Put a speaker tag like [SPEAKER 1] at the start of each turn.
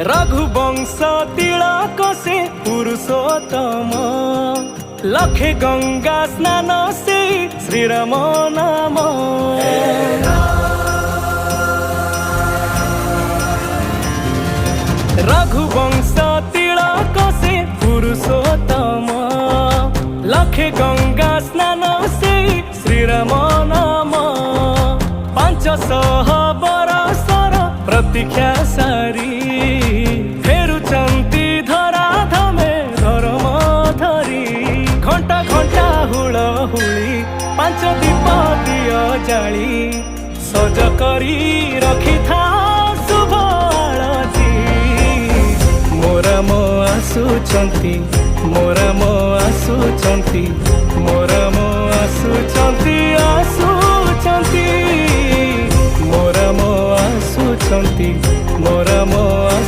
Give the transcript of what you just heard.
[SPEAKER 1] रघुवंश तिलक से पुरुषोत्तम लखे गंगा स्नान से श्रीराम नाम। रघुवंश तिलक से पुरुषोत्तम लखे गंगा स्नान से श्रीराम नाम। 500 बरसर प्रतीक्षा सारी फेरुचंती धरा धमे धर्म धरी। घंटा घंटा हुलहुली 5 दीप दियो जाली सज करी रखी था शुभ आळती। मोरा मो आसुचंती मोरा मो आसुचंती मोरा